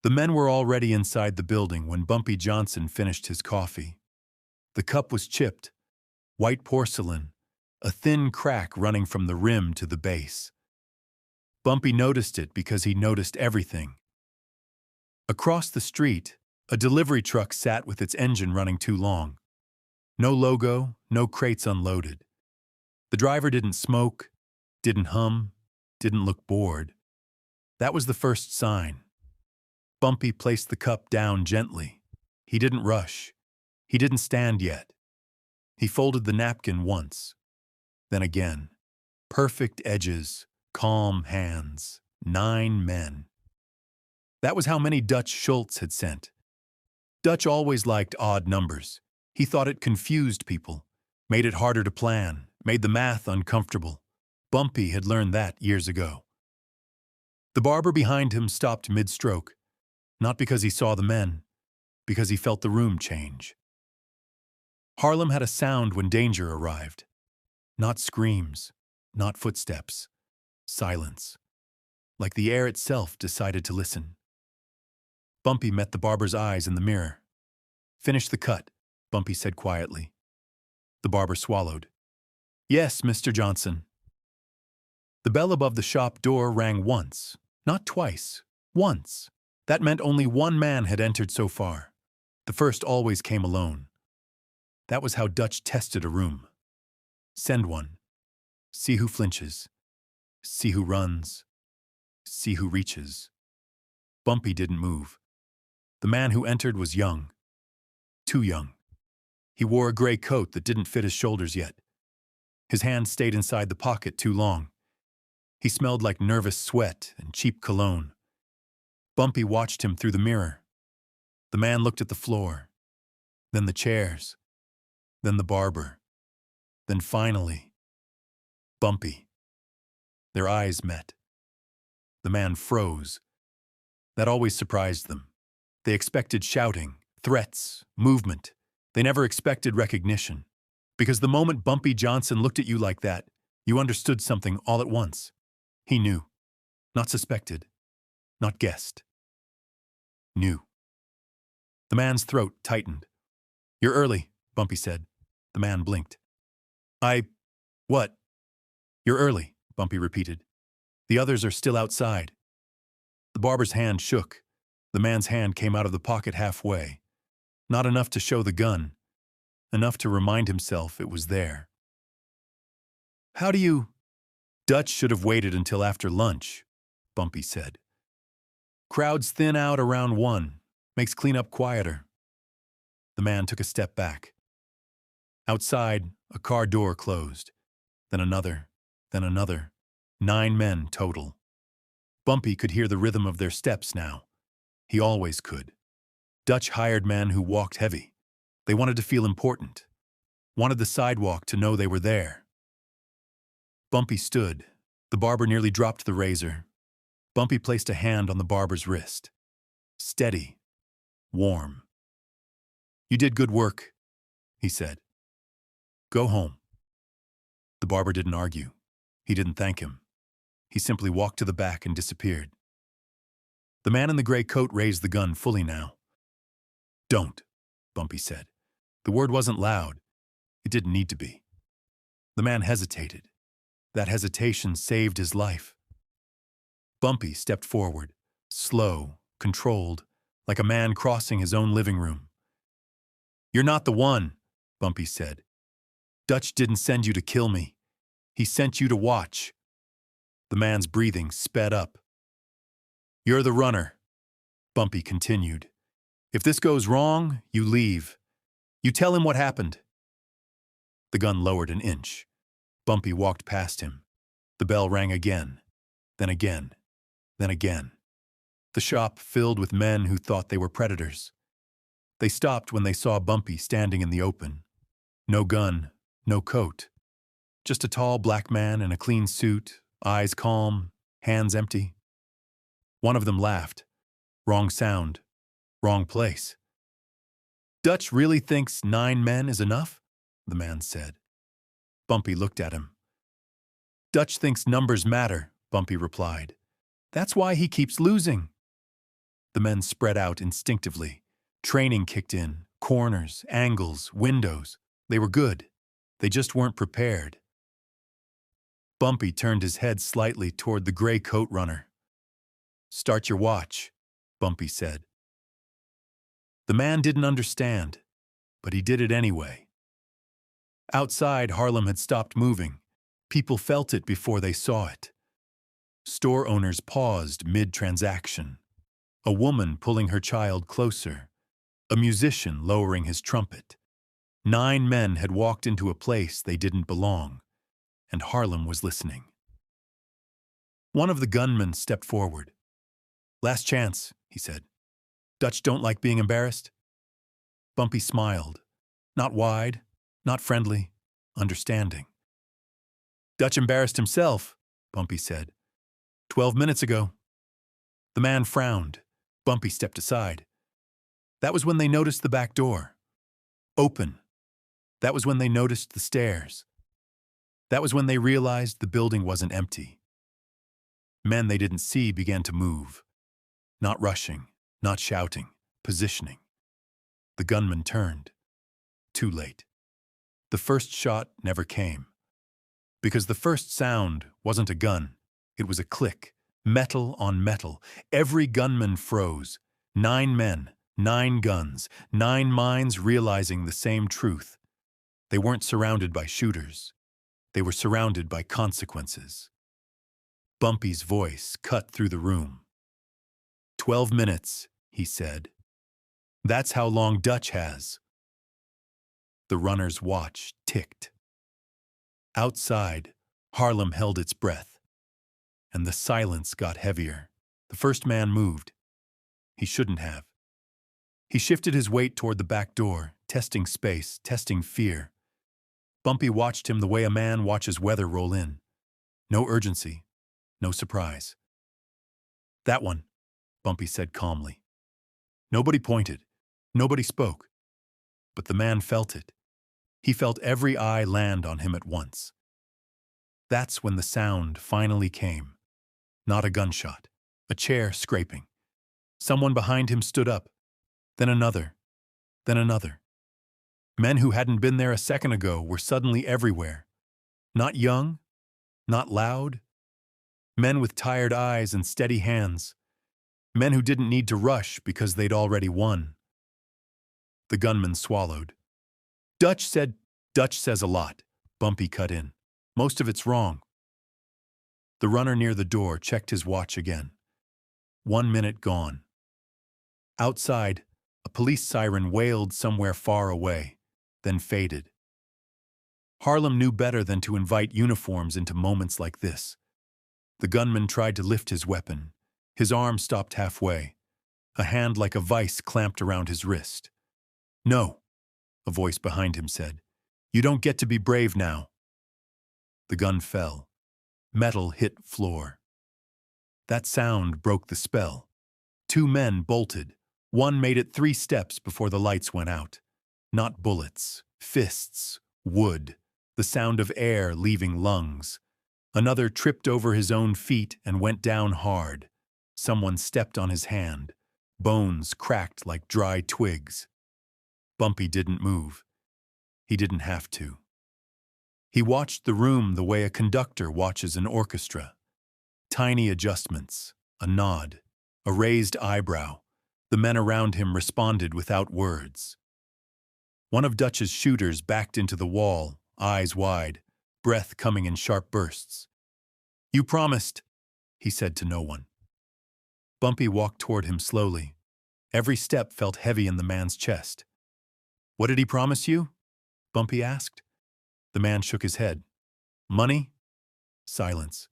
The men were already inside the building when Bumpy Johnson finished his coffee. The cup was chipped, white porcelain, a thin crack running from the rim to the base. Bumpy noticed it because he noticed everything. Across the street, a delivery truck sat with its engine running too long. No logo, no crates unloaded. The driver didn't smoke, didn't hum, didn't look bored. That was the first sign. Bumpy placed the cup down gently. He didn't rush. He didn't stand yet. He folded the napkin once, then again. Perfect edges, calm hands, 9 men. That was how many Dutch Schultz had sent. Dutch always liked odd numbers. He thought it confused people, made it harder to plan, made the math uncomfortable. Bumpy had learned that years ago. The barber behind him stopped mid-stroke, not because he saw the men, because he felt the room change. Harlem had a sound when danger arrived. Not screams, not footsteps. Silence. Like the air itself decided to listen. Bumpy met the barber's eyes in the mirror. "Finish the cut," Bumpy said quietly. The barber swallowed. "Yes, Mr. Johnson." The bell above the shop door rang once, not twice, once. That meant only one man had entered so far. The first always came alone. That was how Dutch tested a room. Send one. See who flinches. See who runs. See who reaches. Bumpy didn't move. The man who entered was young. Too young. He wore a gray coat that didn't fit his shoulders yet. His hand stayed inside the pocket too long. He smelled like nervous sweat and cheap cologne. Bumpy watched him through the mirror. The man looked at the floor, then the chairs, then the barber, then finally, Bumpy. Their eyes met. The man froze. That always surprised them. They expected shouting, threats, movement. They never expected recognition. Because the moment Bumpy Johnson looked at you like that, you understood something all at once. He knew. Not suspected. Not guessed. Knew. The man's throat tightened. "You're early," Bumpy said. The man blinked. What? "You're early," Bumpy repeated. "The others are still outside." The barber's hand shook. The man's hand came out of the pocket halfway. Not enough to show the gun. Enough to remind himself it was there. "How do you—" "Dutch should have waited until after lunch," Bumpy said. "Crowds thin out around 1. Makes cleanup quieter." The man took a step back. Outside, a car door closed. Then another, then another. 9 men total. Bumpy could hear the rhythm of their steps now. He always could. Dutch hired men who walked heavy. They wanted to feel important. Wanted the sidewalk to know they were there. Bumpy stood. The barber nearly dropped the razor. Bumpy placed a hand on the barber's wrist. Steady. Warm. "You did good work," he said. "Go home." The barber didn't argue. He didn't thank him. He simply walked to the back and disappeared. The man in the gray coat raised the gun fully now. "Don't," Bumpy said. The word wasn't loud. It didn't need to be. The man hesitated. That hesitation saved his life. Bumpy stepped forward, slow, controlled, like a man crossing his own living room. "You're not the one," Bumpy said. "Dutch didn't send you to kill me. He sent you to watch." The man's breathing sped up. "You're the runner," Bumpy continued. "If this goes wrong, you leave. You tell him what happened." The gun lowered an inch. Bumpy walked past him. The bell rang again, then again, then again. The shop filled with men who thought they were predators. They stopped when they saw Bumpy standing in the open. No gun, no coat. Just a tall black man in a clean suit, eyes calm, hands empty. One of them laughed. Wrong sound. Wrong place. "Dutch really thinks 9 men is enough?" the man said. Bumpy looked at him. "Dutch thinks numbers matter," Bumpy replied. "That's why he keeps losing." The men spread out instinctively. Training kicked in. Corners, angles, windows. They were good. They just weren't prepared. Bumpy turned his head slightly toward the gray coat runner. "Start your watch," Bumpy said. The man didn't understand, but he did it anyway. Outside, Harlem had stopped moving. People felt it before they saw it. Store owners paused mid-transaction. A woman pulling her child closer. A musician lowering his trumpet. 9 men had walked into a place they didn't belong, and Harlem was listening. One of the gunmen stepped forward. "Last chance," he said. "Dutch don't like being embarrassed." Bumpy smiled. Not wide, not friendly, understanding. "Dutch embarrassed himself," Bumpy said. 12 minutes ago." The man frowned. Bumpy stepped aside. That was when they noticed the back door. Open. That was when they noticed the stairs. That was when they realized the building wasn't empty. Men they didn't see began to move. Not rushing, not shouting, positioning. The gunman turned. Too late. The first shot never came. Because the first sound wasn't a gun. It was a click. Metal on metal. Every gunman froze. 9 men, 9 guns, 9 minds realizing the same truth. They weren't surrounded by shooters. They were surrounded by consequences. Bumpy's voice cut through the room. 12 minutes, he said. That's how long Dutch has. The runner's watch ticked. Outside, Harlem held its breath, and the silence got heavier. The first man moved. He shouldn't have. He shifted his weight toward the back door, testing space, testing fear. Bumpy watched him the way a man watches weather roll in. No urgency, no surprise. That one, Bumpy said calmly. Nobody pointed, nobody spoke. But the man felt it. He felt every eye land on him at once. That's when the sound finally came. Not a gunshot, a chair scraping. Someone behind him stood up, then another, then another. Men who hadn't been there a second ago were suddenly everywhere. Not young, not loud. Men with tired eyes and steady hands. Men who didn't need to rush because they'd already won. The gunman swallowed. Dutch says a lot, Bumpy cut in. Most of it's wrong. The runner near the door checked his watch again. 1 minute gone. Outside, a police siren wailed somewhere far away, then faded. Harlem knew better than to invite uniforms into moments like this. The gunman tried to lift his weapon. His arm stopped halfway. A hand like a vice clamped around his wrist. No, a voice behind him said. You don't get to be brave now. The gun fell. Metal hit floor. That sound broke the spell. 2 men bolted. One made it 3 steps before the lights went out. Not bullets, fists, wood, the sound of air leaving lungs. Another tripped over his own feet and went down hard. Someone stepped on his hand. Bones cracked like dry twigs. Bumpy didn't move. He didn't have to. He watched the room the way a conductor watches an orchestra. Tiny adjustments, a nod, a raised eyebrow. The men around him responded without words. One of Dutch's shooters backed into the wall, eyes wide, breath coming in sharp bursts. You promised, he said to no one. Bumpy walked toward him slowly. Every step felt heavy in the man's chest. What did he promise you? Bumpy asked. The man shook his head. Money? Silence.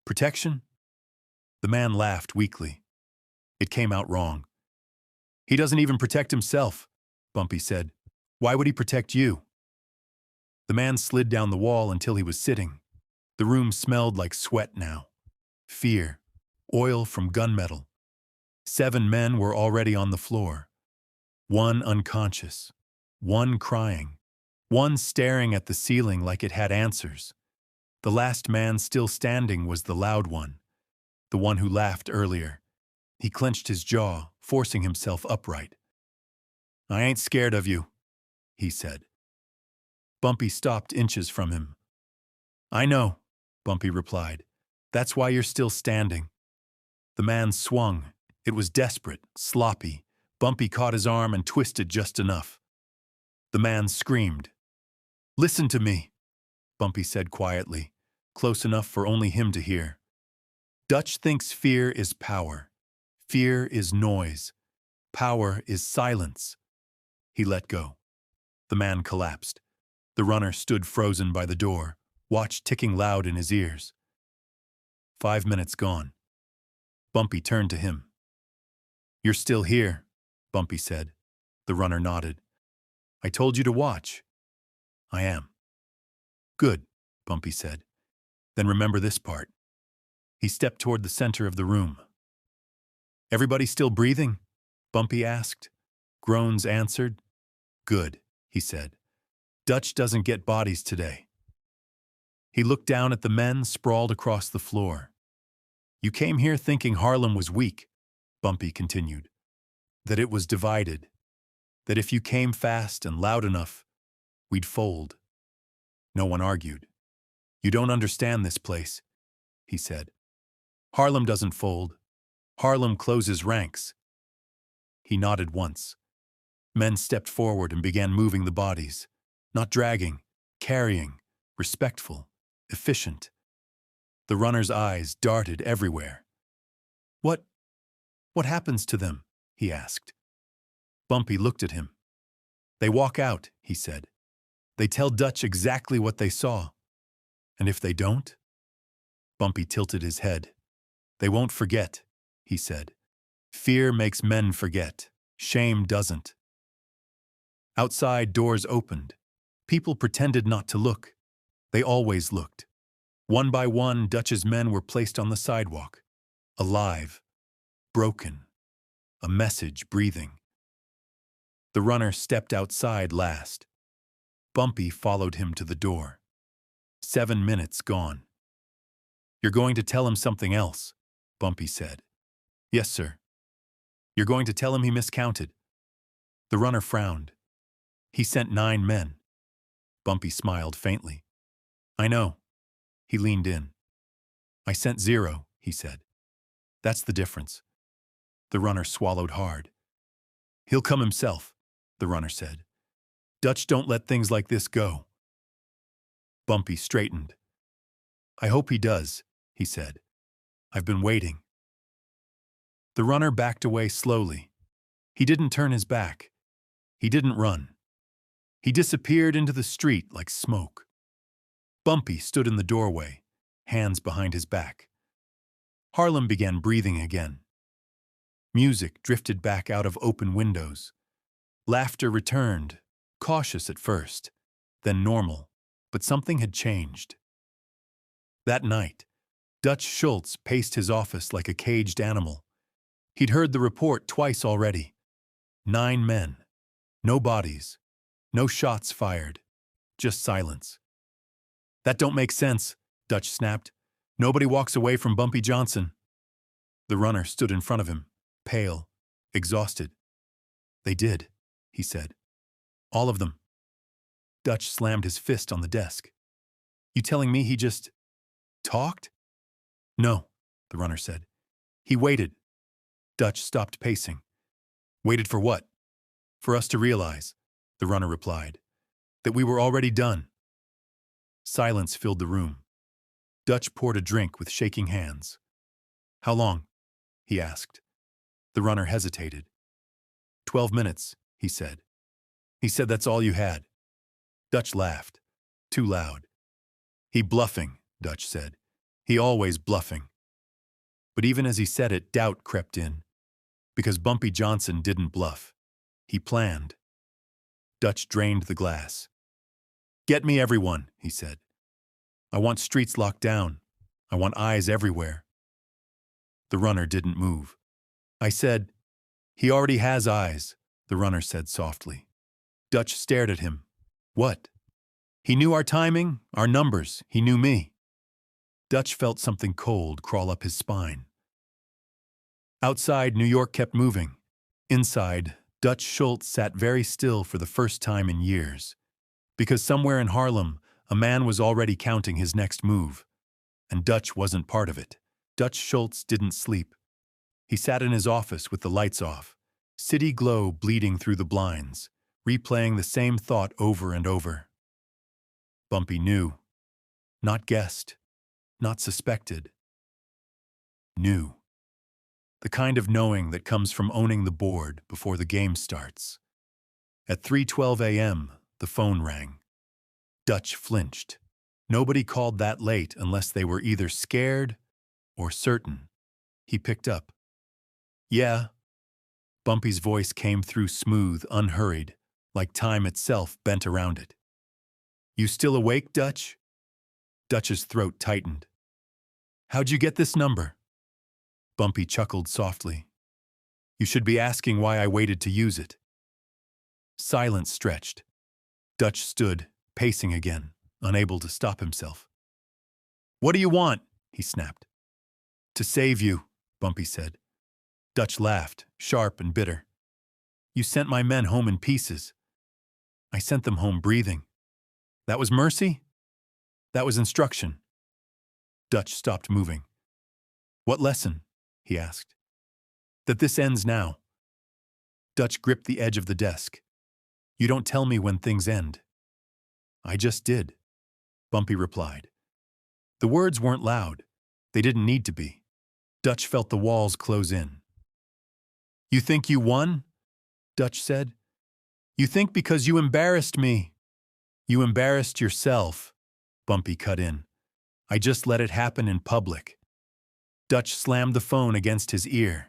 Protection? The man laughed weakly. It came out wrong. He doesn't even protect himself, Bumpy said. Why would he protect you? The man slid down the wall until he was sitting. The room smelled like sweat now. Fear. Oil from gunmetal. 7 men were already on the floor. 1 unconscious. 1 crying. 1 staring at the ceiling like it had answers. The last man still standing was the loud one. The one who laughed earlier. He clenched his jaw, forcing himself upright. "I ain't scared of you," he said. Bumpy stopped inches from him. "I know," Bumpy replied. "That's why you're still standing." The man swung. It was desperate, sloppy. Bumpy caught his arm and twisted just enough. The man screamed. "Listen to me," Bumpy said quietly, close enough for only him to hear. "Dutch thinks fear is power. Fear is noise. Power is silence." He let go. The man collapsed. The runner stood frozen by the door, watch ticking loud in his ears. 5 minutes gone. Bumpy turned to him. "You're still here," Bumpy said. The runner nodded. "I told you to watch." "I am." "Good," Bumpy said. "Then remember this part." He stepped toward the center of the room. "Everybody still breathing?" Bumpy asked. Groans answered. "Good," he said. "Dutch doesn't get bodies today." He looked down at the men sprawled across the floor. "You came here thinking Harlem was weak," Bumpy continued. "That it was divided. That if you came fast and loud enough, we'd fold." No one argued. "You don't understand this place," he said. "Harlem doesn't fold. Harlem closes ranks." He nodded once. Men stepped forward and began moving the bodies. Not dragging, carrying, respectful, efficient. The runner's eyes darted everywhere. What happens to them?" he asked. Bumpy looked at him. "They walk out," he said. "They tell Dutch exactly what they saw. And if they don't?" Bumpy tilted his head. "They won't forget," he said. "Fear makes men forget. Shame doesn't." Outside, doors opened. People pretended not to look. They always looked. One by one, Dutch's men were placed on the sidewalk. Alive. Broken. A message breathing. The runner stepped outside last. Bumpy followed him to the door. 7 minutes gone. "You're going to tell him something else," Bumpy said. "Yes, sir." "You're going to tell him he miscounted." The runner frowned. "He sent 9 men." Bumpy smiled faintly. "I know." He leaned in. "I sent 0, he said. "That's the difference." The runner swallowed hard. "He'll come himself," the runner said. "Dutch don't let things like this go." Bumpy straightened. "I hope he does," he said. "I've been waiting." The runner backed away slowly. He didn't turn his back. He didn't run. He disappeared into the street like smoke. Bumpy stood in the doorway, hands behind his back. Harlem began breathing again. Music drifted back out of open windows. Laughter returned, cautious at first, then normal, but something had changed. That night, Dutch Schultz paced his office like a caged animal. He'd heard the report twice already. 9 men. No bodies. No shots fired. Just silence. "That don't make sense," Dutch snapped. "Nobody walks away from Bumpy Johnson." The runner stood in front of him, pale, exhausted. "They did," he said. "All of them." Dutch slammed his fist on the desk. "You telling me he just talked?" "No," the runner said. "He waited." Dutch stopped pacing. "Waited for what?" "For us to realize," the runner replied, "that we were already done." Silence filled the room. Dutch poured a drink with shaking hands. "How long?" he asked. The runner hesitated. 12 minutes, he said. He said that's all you had. Dutch laughed. Too loud. "He bluffing," Dutch said. "He always bluffing." But even as he said it, doubt crept in. Because Bumpy Johnson didn't bluff. He planned. Dutch drained the glass. "Get me everyone," he said. "I want streets locked down. I want eyes everywhere." The runner didn't move. I said, "He already has eyes," the runner said softly. Dutch stared at him. "What?" "He knew our timing, our numbers. He knew me." Dutch felt something cold crawl up his spine. Outside, New York kept moving. Inside, Dutch Schultz sat very still for the first time in years. Because somewhere in Harlem, a man was already counting his next move. And Dutch wasn't part of it. Dutch Schultz didn't sleep. He sat in his office with the lights off, city glow bleeding through the blinds, replaying the same thought over and over. Bumpy knew. Not guessed. Not suspected. Knew. The kind of knowing that comes from owning the board before the game starts. At 3:12 a.m., the phone rang. Dutch flinched. Nobody called that late unless they were either scared or certain. He picked up. Yeah. Bumpy's voice came through smooth, unhurried, like time itself bent around it. You still awake, Dutch? Dutch's throat tightened. How'd you get this number? Bumpy chuckled softly. You should be asking why I waited to use it. Silence stretched. Dutch stood, pacing again, unable to stop himself. What do you want? He snapped. To save you, Bumpy said. Dutch laughed, sharp and bitter. You sent my men home in pieces. I sent them home breathing. That was mercy? That was instruction. Dutch stopped moving. What lesson? He asked. That this ends now. Dutch gripped the edge of the desk. You don't tell me when things end. I just did, Bumpy replied. The words weren't loud. They didn't need to be. Dutch felt the walls close in. You think you won? Dutch said. You think because you embarrassed me. You embarrassed yourself, Bumpy cut in. I just let it happen in public. Dutch slammed the phone against his ear.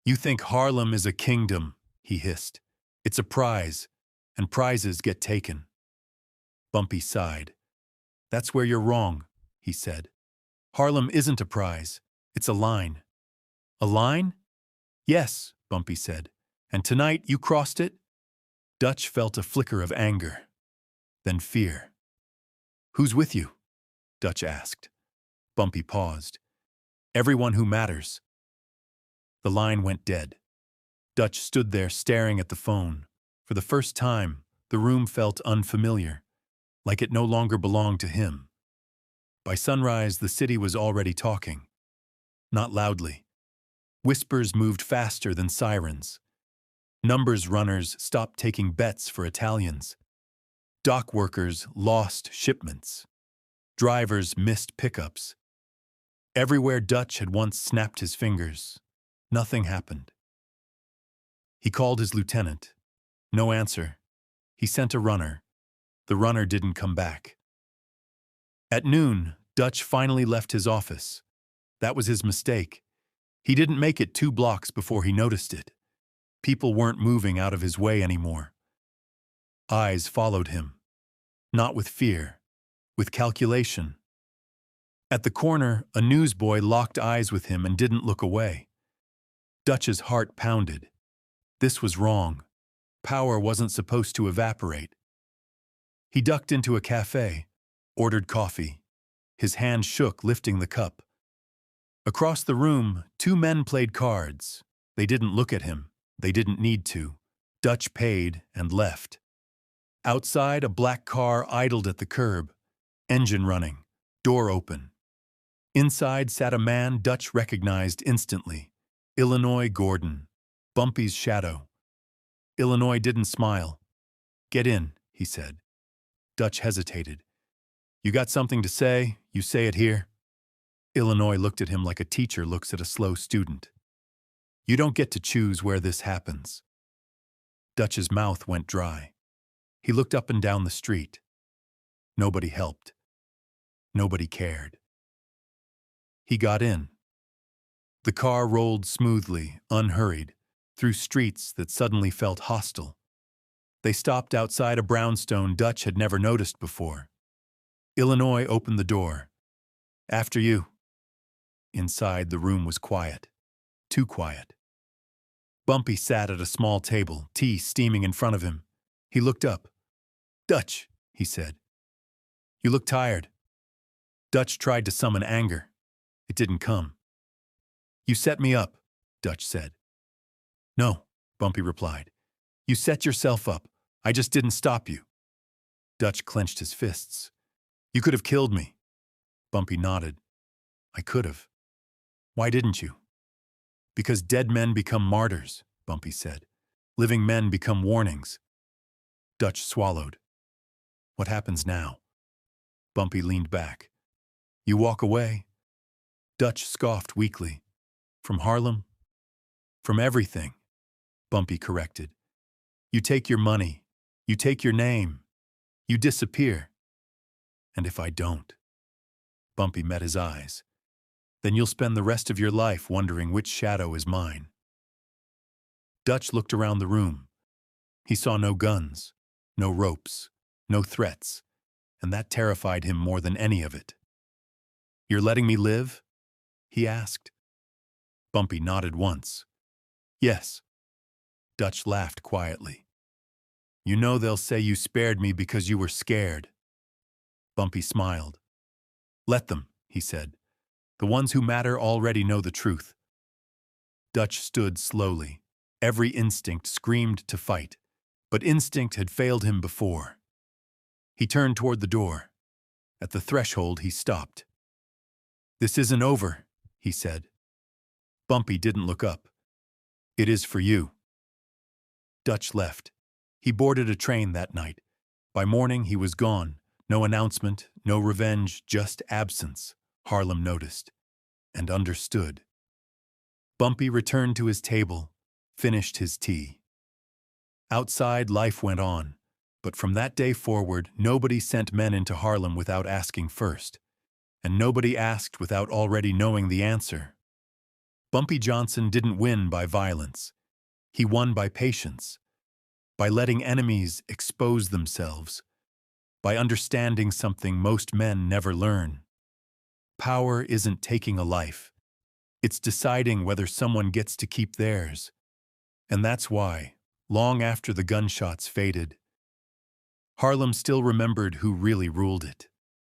You think Harlem is a kingdom, he hissed. It's a prize, and prizes get taken. Bumpy sighed. That's where you're wrong, he said. Harlem isn't a prize. It's a line. A line? Yes, Bumpy said. And tonight you crossed it? Dutch felt a flicker of anger, then fear. Who's with you? Dutch asked. Bumpy paused. Everyone who matters. The line went dead. Dutch stood there staring at the phone. For the first time, the room felt unfamiliar, like it no longer belonged to him. By sunrise, the city was already talking. Not loudly. Whispers moved faster than sirens. Numbers runners stopped taking bets for Italians. Dock workers lost shipments. Drivers missed pickups. Everywhere Dutch had once snapped his fingers, nothing happened. He called his lieutenant. No answer. He sent a runner. The runner didn't come back. At noon, Dutch finally left his office. That was his mistake. He didn't make it 2 blocks before he noticed it. People weren't moving out of his way anymore. Eyes followed him. Not with fear, with calculation. At the corner, a newsboy locked eyes with him and didn't look away. Dutch's heart pounded. This was wrong. Power wasn't supposed to evaporate. He ducked into a cafe, ordered coffee. His hand shook, lifting the cup. Across the room, 2 men played cards. They didn't look at him. They didn't need to. Dutch paid and left. Outside, a black car idled at the curb. Engine running. Door open. Inside sat a man Dutch recognized instantly. Illinois Gordon. Bumpy's shadow. Illinois didn't smile. Get in, he said. Dutch hesitated. You got something to say? You say it here. Illinois looked at him like a teacher looks at a slow student. You don't get to choose where this happens. Dutch's mouth went dry. He looked up and down the street. Nobody helped. Nobody cared. He got in. The car rolled smoothly, unhurried, through streets that suddenly felt hostile. They stopped outside a brownstone Dutch had never noticed before. Illinois opened the door. After you. Inside, the room was quiet. Too quiet. Bumpy sat at a small table, tea steaming in front of him. He looked up. Dutch, he said. You look tired. Dutch tried to summon anger. It didn't come. You set me up, Dutch said. No, Bumpy replied. You set yourself up. I just didn't stop you. Dutch clenched his fists. You could have killed me. Bumpy nodded. I could have. Why didn't you? Because dead men become martyrs, Bumpy said. Living men become warnings. Dutch swallowed. What happens now? Bumpy leaned back. You walk away? Dutch scoffed weakly. From Harlem? From everything, Bumpy corrected. You take your money. You take your name. You disappear. And if I don't? Bumpy met his eyes. Then you'll spend the rest of your life wondering which shadow is mine. Dutch looked around the room. He saw no guns, no ropes, no threats, and that terrified him more than any of it. You're letting me live? He asked. Bumpy nodded once. Yes. Dutch laughed quietly. You know they'll say you spared me because you were scared. Bumpy smiled. Let them, he said. The ones who matter already know the truth. Dutch stood slowly. Every instinct screamed to fight, but instinct had failed him before. He turned toward the door. At the threshold, he stopped. This isn't over, he said. Bumpy didn't look up. It is for you. Dutch left. He boarded a train that night. By morning, he was gone. No announcement, no revenge, just absence, Harlem noticed, and understood. Bumpy returned to his table, finished his tea. Outside, life went on, but from that day forward, nobody sent men into Harlem without asking first, and nobody asked without already knowing the answer. Bumpy Johnson didn't win by violence. He won by patience, by letting enemies expose themselves, by understanding something most men never learn. Power isn't taking a life. It's deciding whether someone gets to keep theirs. And that's why, long after the gunshots faded, Harlem still remembered who really ruled it.